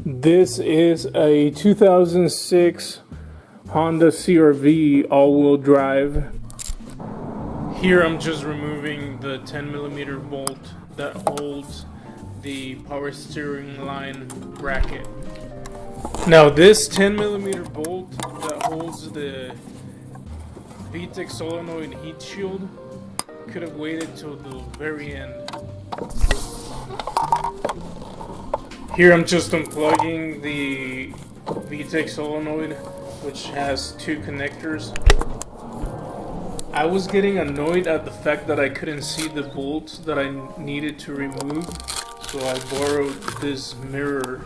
This is a 2006 Honda CR-V all-wheel drive. Here I'm just removing the 10mm bolt that holds the power steering line bracket. Now this 10mm bolt that holds the Vitech Solenoid heat shield could have waited till the very end. Here I'm just unplugging the Vitech Solenoid, which has two connectors. I was getting annoyed at the fact that I couldn't see the bolts that I needed to remove, so I borrowed this mirror.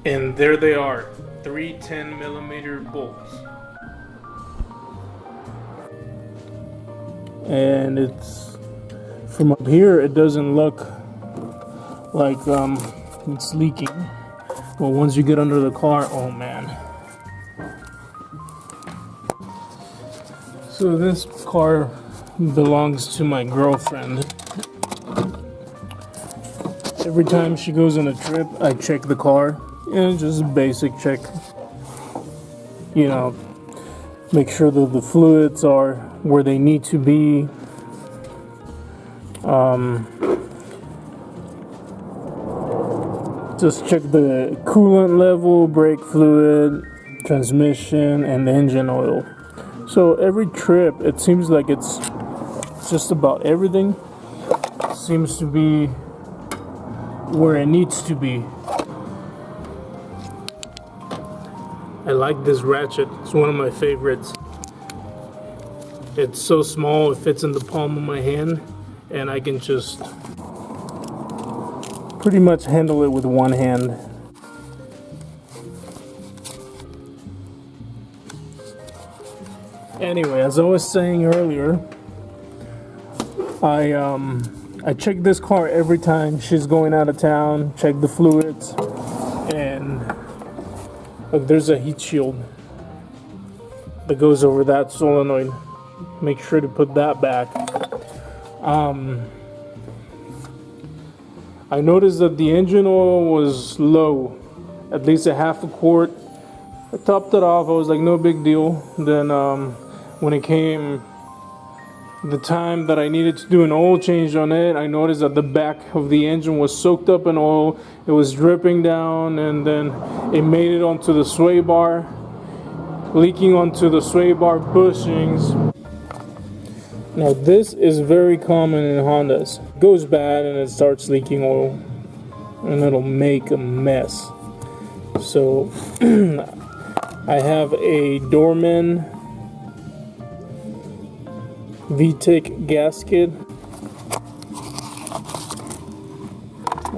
And there they are, three 10mm bolts. And it's from up here, it doesn't look like it's leaking. Well, once you get under the car, oh man. So this car belongs to my girlfriend. Every time she goes on a trip, I check the car. And just a basic check, you know, make sure that the fluids are where they need to be. Just check the coolant level, brake fluid, transmission, and the engine oil. So every trip, it seems like it's just about everything seems to be where it needs to be. I like this ratchet. It's one of my favorites. It's so small, it fits in the palm of my hand, and I can just pretty much handle it with one hand. Anyway, as I was saying earlier, I check this car every time she's going out of town, check the fluids, and look, there's a heat shield that goes over that solenoid. Make sure to put that back. I noticed that the engine oil was low, at least a half a quart. I topped it off. I was like, no big deal. Then when it came the time that I needed to do an oil change on it, I noticed that the back of the engine was soaked up in oil. It was dripping down, and then it made it onto the sway bar, leaking onto the sway bar bushings. Now this is very common in Hondas. It goes bad and it starts leaking oil, and it'll make a mess. So I have a Dorman Vitech gasket,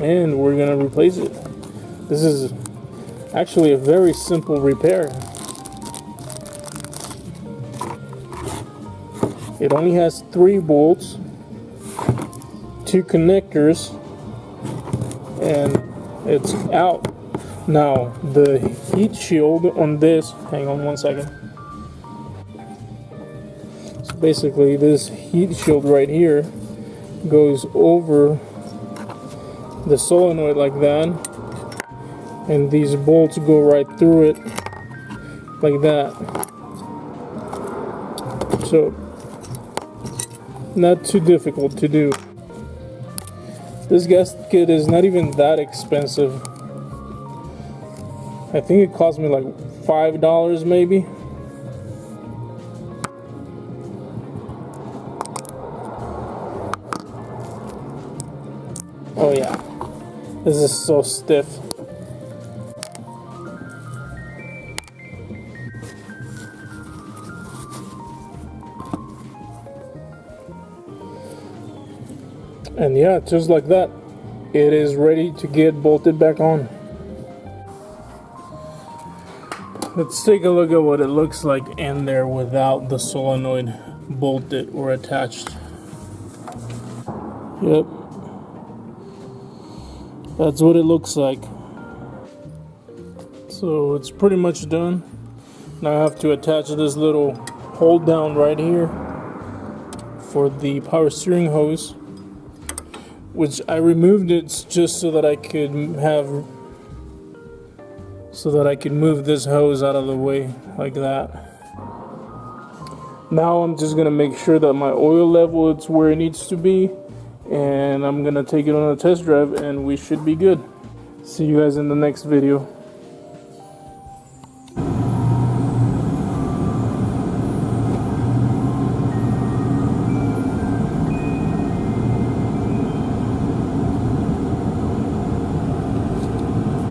and we're gonna replace it. This is actually a very simple repair. It only has 3 bolts, 2 connectors, and it's out. Now the heat shield on this, hang on one second. Basically, this heat shield right here goes over the solenoid like that, and these bolts go right through it like that. So not too difficult to do. This gasket is not even that expensive. I think it cost me like $5 maybe. Oh yeah, this is so stiff. And yeah, just like that, it is ready to get bolted back on. Let's take a look at what it looks like in there without the solenoid bolted or attached. Yep. That's what it looks like. So it's pretty much done. Now I have to attach this little hold down right here for the power steering hose, which I removed it just so that I could move this hose out of the way like that. Now I'm just gonna make sure that my oil level is where it needs to be, and I'm gonna take it on a test drive and we should be good. See you guys in the next video.